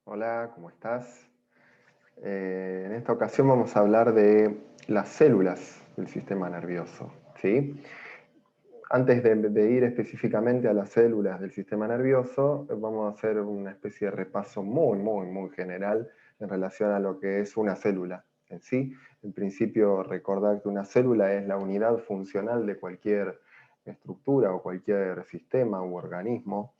Hola, ¿cómo estás? En esta ocasión vamos a hablar de las células del sistema nervioso, ¿sí? Antes de ir específicamente a las células del sistema nervioso, vamos a hacer una especie de repaso muy general en relación a lo que es una célula en sí. En principio, recordar que una célula es la unidad funcional de cualquier estructura o cualquier sistema u organismo.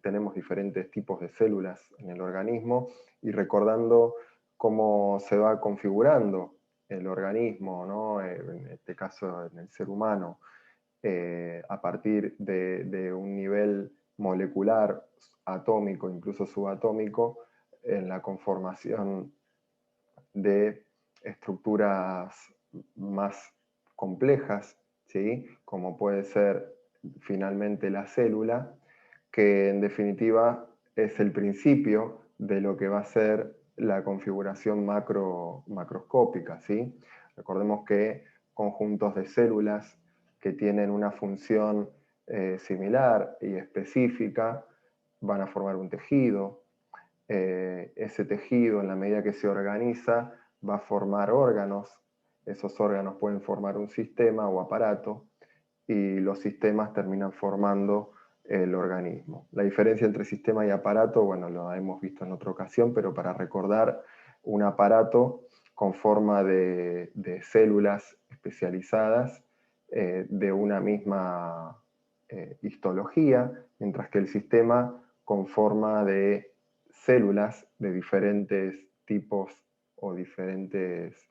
Tenemos diferentes tipos de células en el organismo y recordando cómo se va configurando el organismo, ¿no? En este caso en el ser humano, a partir de un nivel molecular, atómico, incluso subatómico, en la conformación de estructuras más complejas, ¿sí? Como puede ser finalmente la célula, que en definitiva es el principio de lo que va a ser la configuración macroscópica, ¿sí? Recordemos que conjuntos de células que tienen una función similar y específica van a formar un tejido. Ese tejido, en la medida que se organiza, va a formar órganos. Esos órganos pueden formar un sistema o aparato, y los sistemas terminan formando el organismo. La diferencia entre sistema y aparato, bueno, lo hemos visto en otra ocasión, pero para recordar, un aparato con forma de células especializadas de una misma histología, mientras que el sistema con forma de células de diferentes tipos o diferentes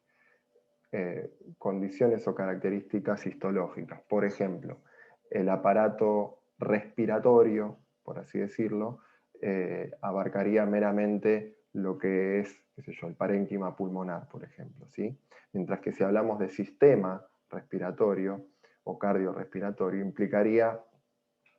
condiciones o características histológicas. Por ejemplo, el aparato respiratorio, por así decirlo, abarcaría meramente lo que es, qué sé yo, el parénquima pulmonar, por ejemplo, ¿sí? Mientras que si hablamos de sistema respiratorio o cardiorrespiratorio, implicaría,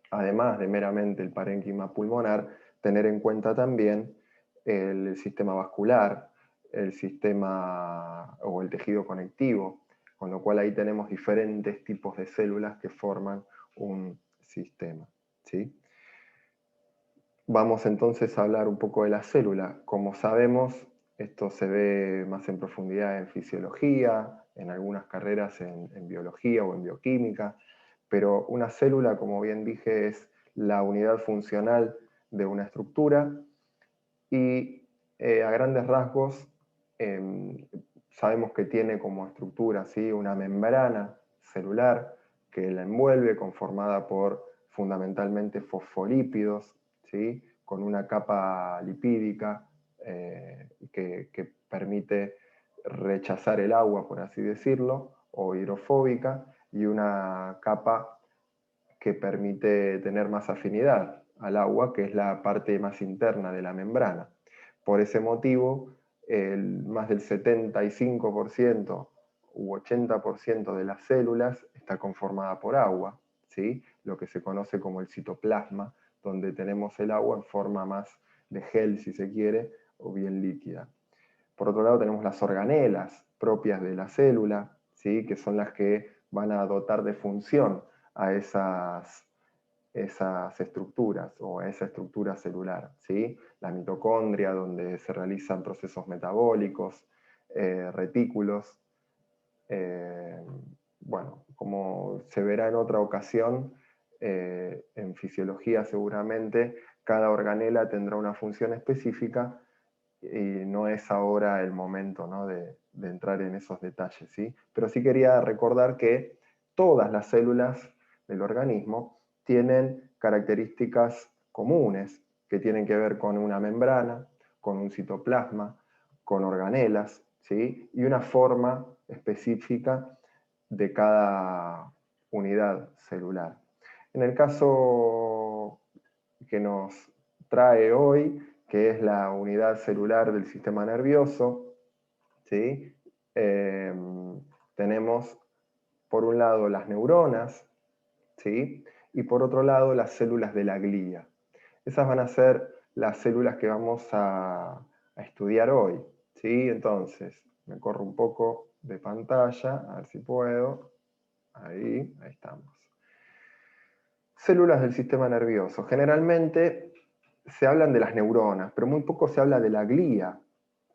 además de meramente el parénquima pulmonar, tener en cuenta también el sistema vascular, el sistema o el tejido conectivo, con lo cual ahí tenemos diferentes tipos de células que forman un sistema, ¿sí? Vamos entonces a hablar un poco de la célula. Como sabemos, esto se ve más en profundidad en fisiología, en algunas carreras en biología o en bioquímica, pero una célula, como bien dije, es la unidad funcional de una estructura y a grandes rasgos sabemos que tiene como estructura, ¿sí?, una membrana celular que la envuelve, conformada por fundamentalmente fosfolípidos, ¿sí?, con una capa lipídica que permite rechazar el agua, por así decirlo, o hidrofóbica, y una capa que permite tener más afinidad al agua, que es la parte más interna de la membrana. Por ese motivo, más del 75% u 80% de las células está conformada por agua, ¿sí?, lo que se conoce como el citoplasma, donde tenemos el agua en forma más de gel, si se quiere, o bien líquida. Por otro lado, tenemos las organelas propias de la célula, ¿sí?, que son las que van a dotar de función a esas estructuras o a esa estructura celular, ¿sí? La mitocondria, donde se realizan procesos metabólicos, retículos. eh, bueno, como se verá en otra ocasión, en fisiología seguramente, cada organela tendrá una función específica y no es ahora el momento, ¿no?, de entrar en esos detalles, ¿sí? Pero sí quería recordar que todas las células del organismo tienen características comunes que tienen que ver con una membrana, con un citoplasma, con organelas, ¿sí?, y una forma específica de cada unidad celular. En el caso que nos trae hoy, que es la unidad celular del sistema nervioso, ¿sí?, Eh, tenemos por un lado las neuronas, ¿sí?, y por otro lado las células de la glía. Esas van a ser las células que vamos a estudiar hoy, ¿sí? Entonces, me corro un poco de pantalla, a ver si puedo. Ahí estamos. Células del sistema nervioso. Generalmente se hablan de las neuronas, pero muy poco se habla de la glía.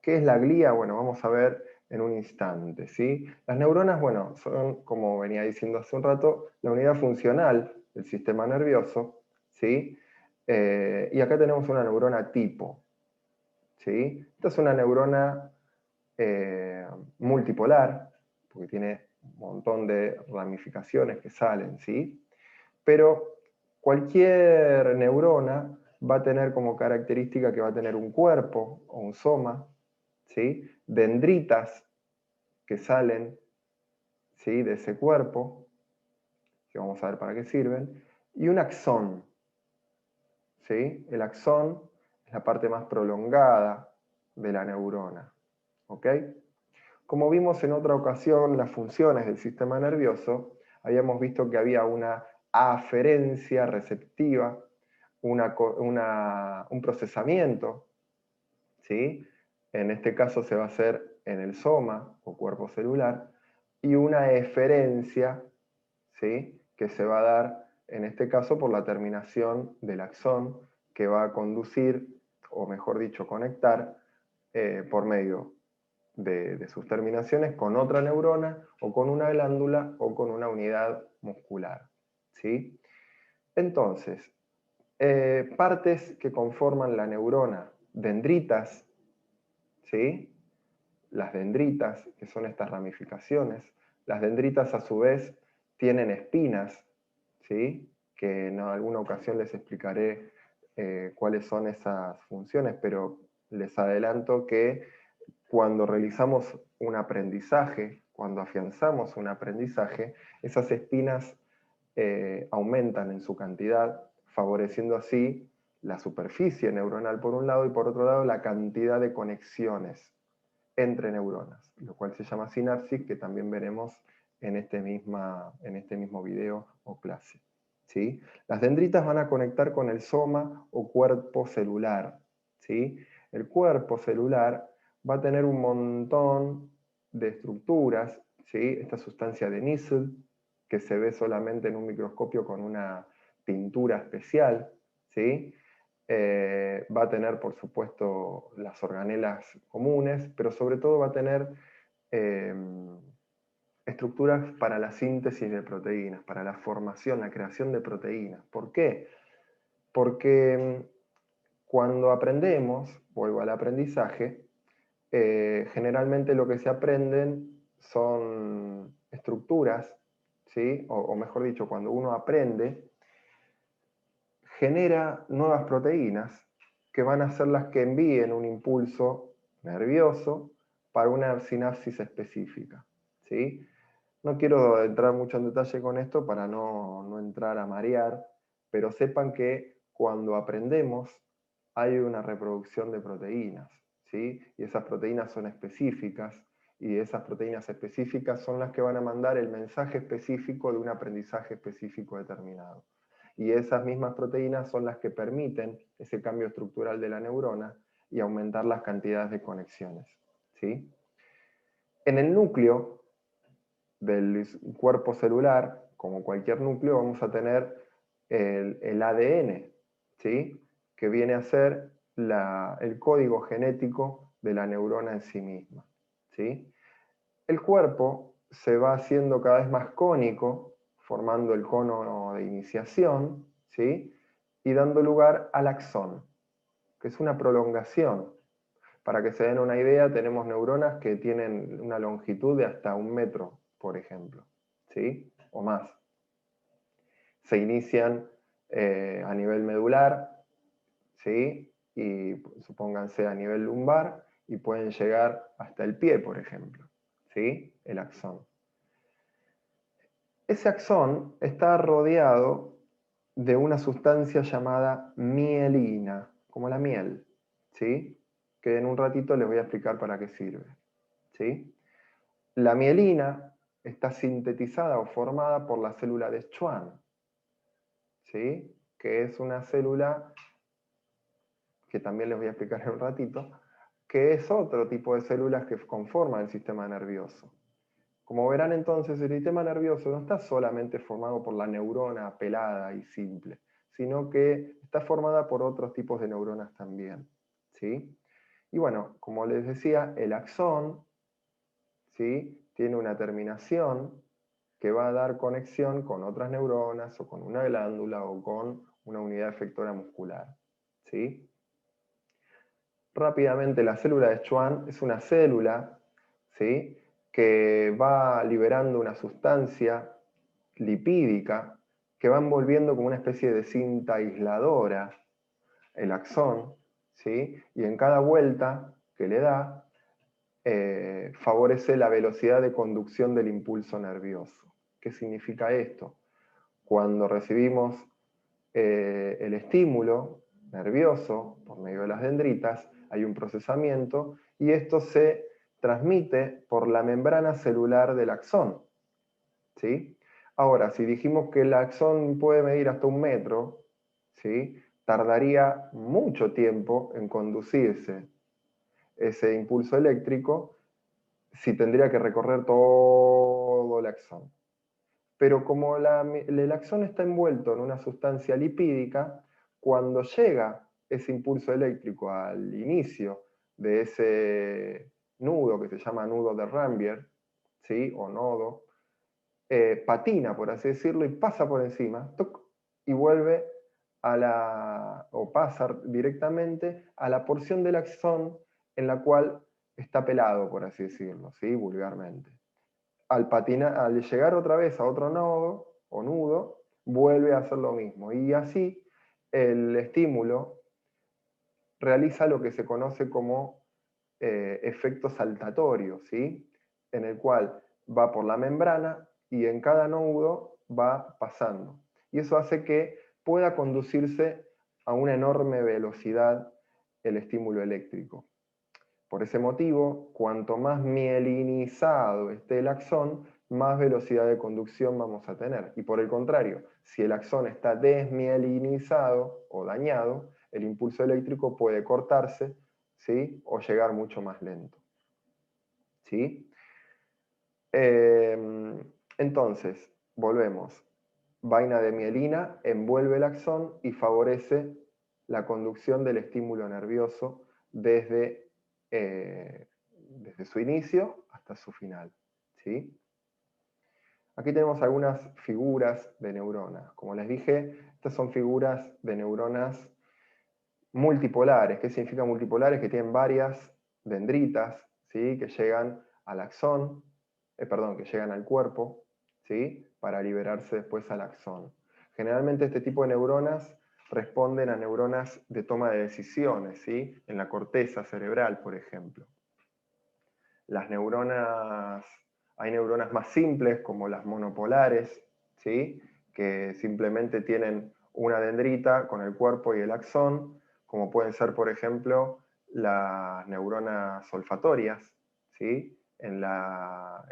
¿Qué es la glía? Bueno, vamos a ver en un instante, ¿sí? Las neuronas, bueno, son, como venía diciendo hace un rato, la unidad funcional del sistema nervioso, ¿sí? Y acá tenemos una neurona tipo, ¿sí? Esta es una neurona multipolar, porque tiene un montón de ramificaciones que salen, ¿sí? Pero cualquier neurona va a tener como característica que va a tener un cuerpo o un soma, ¿sí? Dendritas que salen, ¿sí? De ese cuerpo, que vamos a ver para qué sirven, y un axón, ¿sí? El axón es la parte más prolongada de la neurona, ¿ok? Como vimos en otra ocasión, las funciones del sistema nervioso, habíamos visto que había una aferencia receptiva, un procesamiento, ¿sí? En este caso se va a hacer en el soma o cuerpo celular, y una eferencia, ¿sí? Que se va a dar en este caso por la terminación del axón que va a conducir, o mejor dicho, conectar por medio de sus terminaciones con otra neurona o con una glándula o con una unidad muscular, ¿sí? Entonces, partes que conforman la neurona, dendritas, ¿sí? Las dendritas, que son estas ramificaciones. Las dendritas a su vez tienen espinas, ¿sí? Que en alguna ocasión les explicaré cuáles son esas funciones, pero les adelanto que cuando realizamos un aprendizaje, cuando afianzamos un aprendizaje, esas espinas aumentan en su cantidad, favoreciendo así la superficie neuronal por un lado y por otro lado la cantidad de conexiones entre neuronas, lo cual se llama sinapsis, que también veremos en este mismo video o clase. ¿Sí? Las dendritas van a conectar con el soma o cuerpo celular. ¿Sí? El cuerpo celular va a tener un montón de estructuras, ¿sí? Esta sustancia de Nissl, que se ve solamente en un microscopio con una pintura especial, ¿sí? Va a tener, por supuesto, las organelas comunes, pero sobre todo va a tener eh, estructuras para la síntesis de proteínas, para la formación, la creación de proteínas. ¿Por qué? Porque cuando aprendemos, vuelvo al aprendizaje, generalmente lo que se aprenden son estructuras, ¿sí? O mejor dicho, cuando uno aprende, genera nuevas proteínas que van a ser las que envíen un impulso nervioso para una sinapsis específica, ¿sí? No quiero entrar mucho en detalle con esto para no entrar a marear, pero sepan que cuando aprendemos hay una reproducción de proteínas, ¿sí? Y esas proteínas son específicas, y esas proteínas específicas son las que van a mandar el mensaje específico de un aprendizaje específico determinado. Y esas mismas proteínas son las que permiten ese cambio estructural de la neurona y aumentar las cantidades de conexiones, ¿sí? En el núcleo del cuerpo celular, como cualquier núcleo, vamos a tener el ADN, ¿sí? Que viene a ser el código genético de la neurona en sí misma, ¿sí? El cuerpo se va haciendo cada vez más cónico, formando el cono de iniciación, ¿sí? Y dando lugar al axón, que es una prolongación. Para que se den una idea, tenemos neuronas que tienen una longitud de hasta 1 metro, por ejemplo, ¿sí? O más. Se inician a nivel medular, ¿sí? Y supónganse a nivel lumbar, y pueden llegar hasta el pie, por ejemplo, ¿sí? El axón. Ese axón está rodeado de una sustancia llamada mielina, como la miel, ¿sí? Que en un ratito les voy a explicar para qué sirve, ¿sí? La mielina está sintetizada o formada por la célula de Schwann, ¿sí? Que es una célula que también les voy a explicar en un ratito, que es otro tipo de células que conforman el sistema nervioso. Como verán entonces, el sistema nervioso no está solamente formado por la neurona pelada y simple, sino que está formada por otros tipos de neuronas también, ¿sí? Y bueno, como les decía, el axón, ¿sí?, tiene una terminación que va a dar conexión con otras neuronas o con una glándula o con una unidad efectora muscular, ¿sí? Rápidamente, la célula de Schwann es una célula, ¿sí?, que va liberando una sustancia lipídica que va envolviendo como una especie de cinta aisladora el axón, ¿sí?, y en cada vuelta que le da, favorece la velocidad de conducción del impulso nervioso. ¿Qué significa esto? Cuando recibimos el estímulo nervioso por medio de las dendritas, hay un procesamiento y esto se transmite por la membrana celular del axón, ¿sí? Ahora, si dijimos que el axón puede medir hasta 1 metro, ¿sí?, tardaría mucho tiempo en conducirse ese impulso eléctrico si tendría que recorrer todo el axón. Pero como el axón está envuelto en una sustancia lipídica, cuando llega ese impulso eléctrico al inicio de ese nudo que se llama nudo de Rambier, ¿sí?, o nodo, patina, por así decirlo, y pasa por encima, ¡tuc!, y vuelve o pasa directamente a la porción del axón en la cual está pelado, por así decirlo, ¿sí?, vulgarmente. Al llegar otra vez a otro nodo o nudo, vuelve a hacer lo mismo. Y así el estímulo realiza lo que se conoce como efecto saltatorio, ¿sí?, en el cual va por la membrana y en cada nodo va pasando. Y eso hace que pueda conducirse a una enorme velocidad el estímulo eléctrico. Por ese motivo, cuanto más mielinizado esté el axón, más velocidad de conducción vamos a tener. Y por el contrario, si el axón está desmielinizado o dañado, el impulso eléctrico puede cortarse, ¿sí?, o llegar mucho más lento, ¿sí? Entonces, volvemos. Vaina de mielina envuelve el axón y favorece la conducción del estímulo nervioso desde su inicio hasta su final, ¿sí? Aquí tenemos algunas figuras de neuronas. Como les dije, estas son figuras de neuronas multipolares. ¿Qué significa multipolares? Que tienen varias dendritas, ¿sí?, que llegan al axón, que llegan al cuerpo, ¿sí?, para liberarse después al axón. Generalmente este tipo de neuronas responden a neuronas de toma de decisiones, ¿sí?, en la corteza cerebral, por ejemplo. Hay neuronas más simples, como las monopolares, ¿sí?, que simplemente tienen una dendrita con el cuerpo y el axón, como pueden ser, por ejemplo, las neuronas olfatorias, ¿sí? En la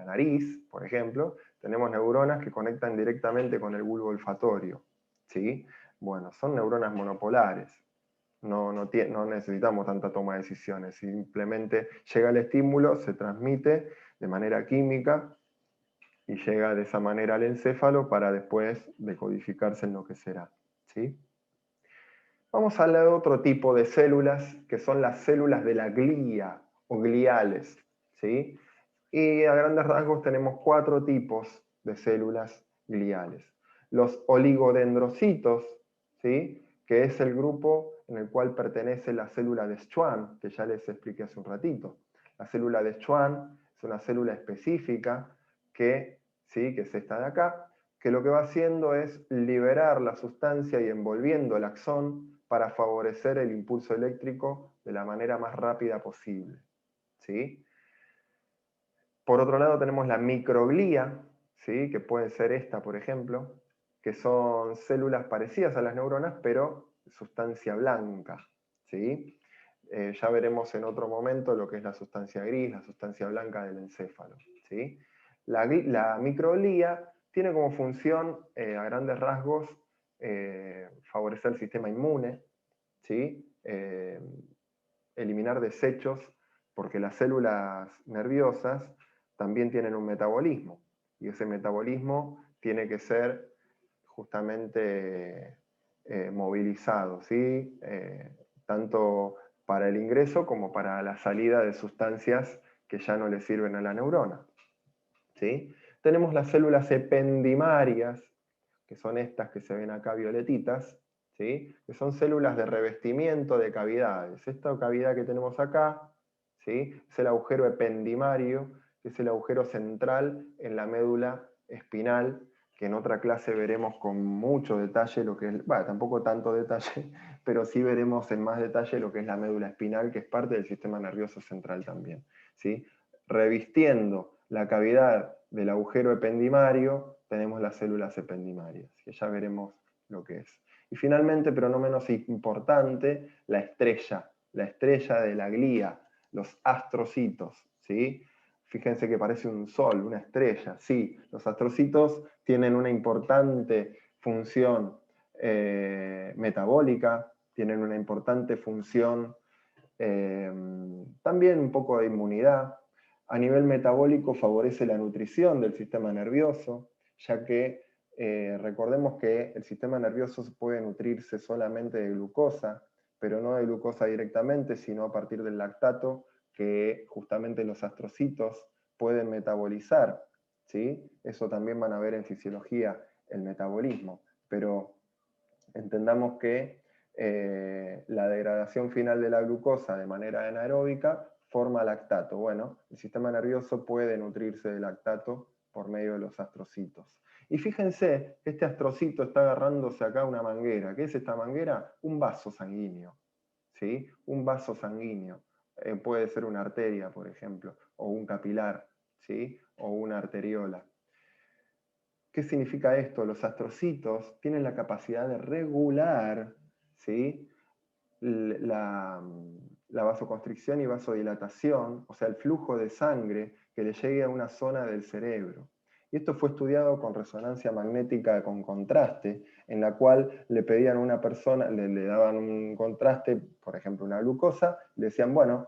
nariz, por ejemplo, tenemos neuronas que conectan directamente con el bulbo olfatorio, ¿sí? Bueno, son neuronas monopolares. No necesitamos tanta toma de decisiones, simplemente llega el estímulo, se transmite de manera química y llega de esa manera al encéfalo para después decodificarse en lo que será, ¿sí? Vamos a hablar de otro tipo de células, que son las células de la glía o gliales, ¿sí? Y a grandes rasgos tenemos 4 tipos de células gliales. Los oligodendrocitos, ¿sí?, que es el grupo en el cual pertenece la célula de Schwann, que ya les expliqué hace un ratito. La célula de Schwann es una célula específica que, ¿sí?, que es esta de acá, que lo que va haciendo es liberar la sustancia y envolviendo el axón para favorecer el impulso eléctrico de la manera más rápida posible, ¿sí? Por otro lado tenemos la microglía, ¿sí?, que puede ser esta, por ejemplo, que son células parecidas a las neuronas, pero sustancia blanca, ¿sí? Ya veremos en otro momento lo que es la sustancia gris, la sustancia blanca del encéfalo, ¿sí? La microglía tiene como función, a grandes rasgos, favorecer el sistema inmune, ¿sí? Eliminar desechos, porque las células nerviosas también tienen un metabolismo, y ese metabolismo tiene que ser justamente movilizado, ¿sí? Tanto para el ingreso como para la salida de sustancias que ya no le sirven a la neurona, ¿sí? Tenemos las células ependimarias, que son estas que se ven acá violetitas, ¿sí? Que son células de revestimiento de cavidades. Esta cavidad que tenemos acá, ¿sí? Es el agujero ependimario, que es el agujero central en la médula espinal, que en otra clase veremos con mucho detalle lo que es, bueno, tampoco tanto detalle, pero sí veremos en más detalle lo que es la médula espinal, que es parte del sistema nervioso central también, ¿sí? Revistiendo la cavidad del agujero ependimario, tenemos las células ependimarias, que ya veremos lo que es. Y finalmente, pero no menos importante, la estrella de la glía, los astrocitos, ¿sí? Fíjense que parece un sol, una estrella, sí. Los astrocitos tienen una importante función metabólica, tienen una importante función también un poco de inmunidad. A nivel metabólico favorece la nutrición del sistema nervioso, ya que recordemos que el sistema nervioso puede nutrirse solamente de glucosa, pero no de glucosa directamente, sino a partir del lactato que justamente los astrocitos pueden metabolizar, ¿sí? Eso también van a ver en fisiología, el metabolismo, pero entendamos que la degradación final de la glucosa de manera anaeróbica forma lactato. Bueno, el sistema nervioso puede nutrirse de lactato por medio de los astrocitos. Y fíjense, este astrocito está agarrándose acá una manguera. ¿Qué es esta manguera? Un vaso sanguíneo, ¿sí? Un vaso sanguíneo. Puede ser una arteria, por ejemplo, o un capilar, ¿sí? O una arteriola. ¿Qué significa esto? Los astrocitos tienen la capacidad de regular, ¿sí? la, la vasoconstricción y vasodilatación, o sea, el flujo de sangre que le llegue a una zona del cerebro. Y esto fue estudiado con resonancia magnética con contraste, en la cual le pedían a una persona, le daban un contraste, por ejemplo una glucosa, le decían, bueno,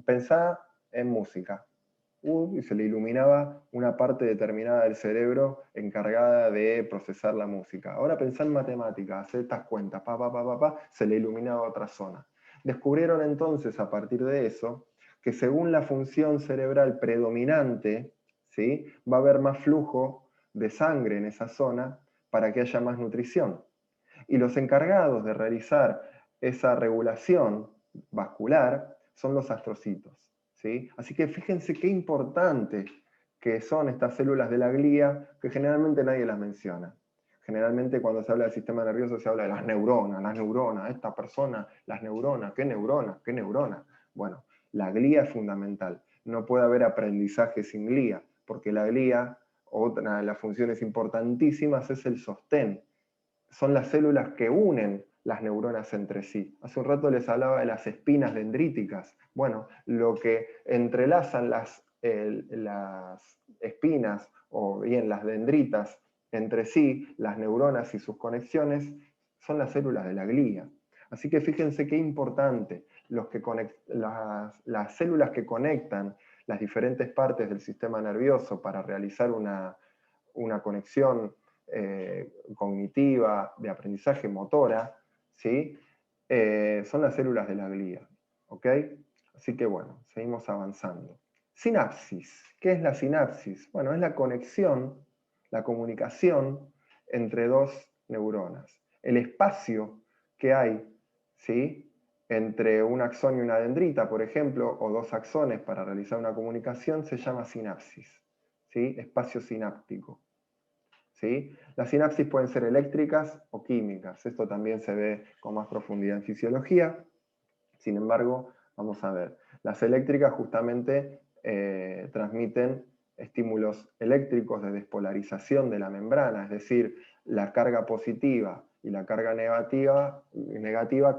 pensá en música. Y se le iluminaba una parte determinada del cerebro encargada de procesar la música. Ahora pensá en matemáticas, hacer estas cuentas, se le iluminaba otra zona. Descubrieron entonces a partir de eso que según la función cerebral predominante, ¿sí? Va a haber más flujo de sangre en esa zona para que haya más nutrición. Y los encargados de realizar esa regulación vascular son los astrocitos, ¿sí? Así que fíjense qué importante que son estas células de la glía, que generalmente nadie las menciona. Generalmente cuando se habla del sistema nervioso se habla de las neuronas, esta persona, las neuronas, qué neuronas, qué neuronas. Bueno, la glía es fundamental. No puede haber aprendizaje sin glía, porque la glía, otra de las funciones importantísimas, es el sostén. Son las células que unen las neuronas entre sí. Hace un rato les hablaba de las espinas dendríticas. Bueno, lo que entrelazan las espinas o bien las dendritas entre sí, las neuronas y sus conexiones, son las células de la glía. Así que fíjense qué importante las células que conectan las diferentes partes del sistema nervioso para realizar una conexión cognitiva, de aprendizaje motora, ¿sí? Son las células de la glía. ¿Ok? Así que bueno, seguimos avanzando. Sinapsis. ¿Qué es la sinapsis? Bueno, es la conexión, la comunicación entre dos neuronas. El espacio que hay, ¿sí? Entre un axón y una dendrita, por ejemplo, o dos axones para realizar una comunicación, se llama sinapsis, ¿sí? Espacio sináptico. ¿Sí? Las sinapsis pueden ser eléctricas o químicas. Esto también se ve con más profundidad en fisiología. Sin embargo, vamos a ver. Las eléctricas justamente transmiten estímulos eléctricos de despolarización de la membrana, es decir, la carga positiva y la carga negativa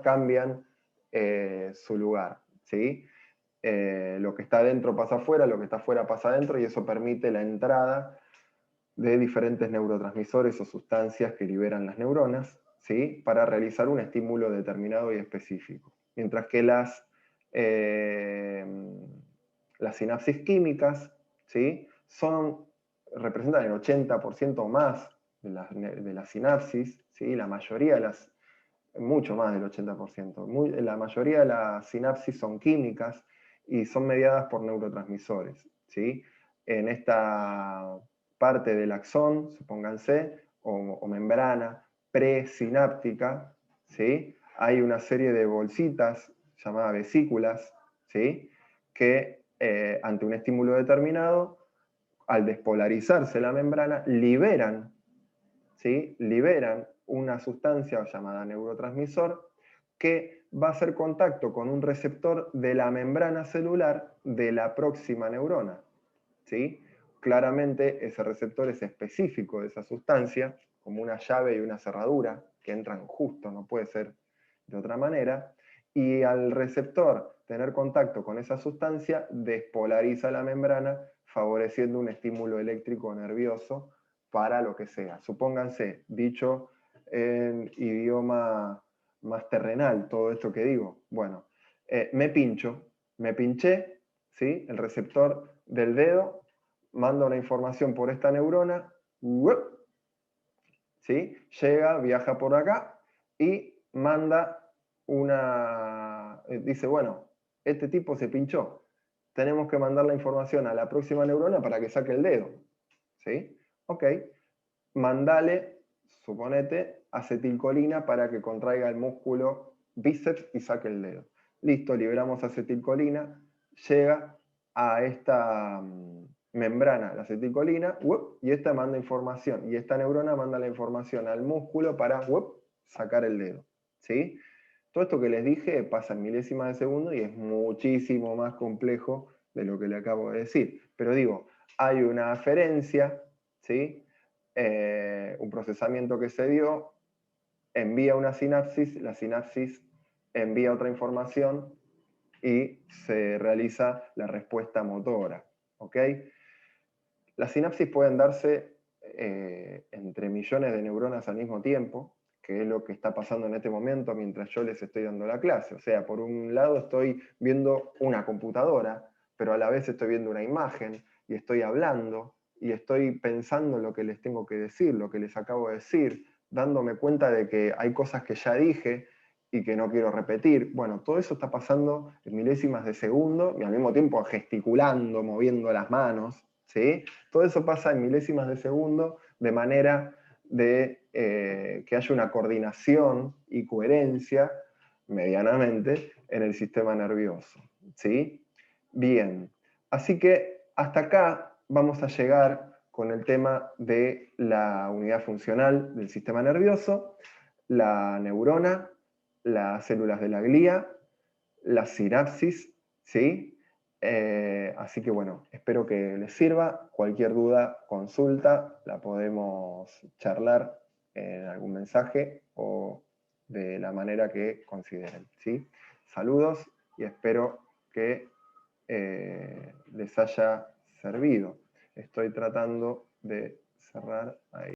cambian su lugar. ¿Sí? Lo que está dentro pasa afuera, lo que está afuera pasa adentro, y eso permite la entrada de diferentes neurotransmisores o sustancias que liberan las neuronas, ¿sí? Para realizar un estímulo determinado y específico. Mientras que las sinapsis químicas, ¿sí? Representan el 80% o más de las sinapsis, ¿sí? La mayoría de las, mucho más del 80%, la mayoría de las sinapsis son químicas y son mediadas por neurotransmisores, ¿sí? En esta parte del axón, supónganse, o membrana presináptica, ¿sí? Hay una serie de bolsitas llamadas vesículas, ¿sí? Que ante un estímulo determinado, al despolarizarse la membrana, liberan, ¿sí? Liberan una sustancia llamada neurotransmisor que va a hacer contacto con un receptor de la membrana celular de la próxima neurona, ¿sí? Claramente ese receptor es específico de esa sustancia, como una llave y una cerradura, que entran justo, no puede ser de otra manera, y al receptor tener contacto con esa sustancia, despolariza la membrana, favoreciendo un estímulo eléctrico nervioso para lo que sea. Supónganse, dicho en idioma más terrenal, todo esto que digo. Bueno, me pinché, ¿sí? El receptor del dedo manda una información por esta neurona, ¿sí? Llega, viaja por acá y manda dice, bueno, este tipo se pinchó, tenemos que mandar la información a la próxima neurona para que saque el dedo, ¿sí? Ok, mandale, suponete, acetilcolina para que contraiga el músculo bíceps y saque el dedo. Listo, liberamos acetilcolina, llega a esta membrana, la acetilcolina, y esta manda información, y esta neurona manda la información al músculo para sacar el dedo. ¿Sí? Todo esto que les dije pasa en milésimas de segundo y es muchísimo más complejo de lo que le acabo de decir. Pero digo, hay una aferencia, ¿sí? Un procesamiento que se dio, envía una sinapsis, la sinapsis envía otra información y se realiza la respuesta motora. ¿Ok? Las sinapsis pueden darse entre millones de neuronas al mismo tiempo, que es lo que está pasando en este momento mientras yo les estoy dando la clase. O sea, por un lado estoy viendo una computadora, pero a la vez estoy viendo una imagen y estoy hablando y estoy pensando en lo que les tengo que decir, lo que les acabo de decir, dándome cuenta de que hay cosas que ya dije y que no quiero repetir. Bueno, todo eso está pasando en milésimas de segundo y al mismo tiempo gesticulando, moviendo las manos, ¿sí? Todo eso pasa en milésimas de segundo de manera de que haya una coordinación y coherencia medianamente en el sistema nervioso, ¿sí? Bien, así que hasta acá vamos a llegar con el tema de la unidad funcional del sistema nervioso, la neurona, las células de la glía, la sinapsis, ¿sí? Así que bueno, espero que les sirva. Cualquier duda, consulta, la podemos charlar en algún mensaje o de la manera que consideren, ¿sí? Saludos y espero que les haya servido. Estoy tratando de cerrar ahí.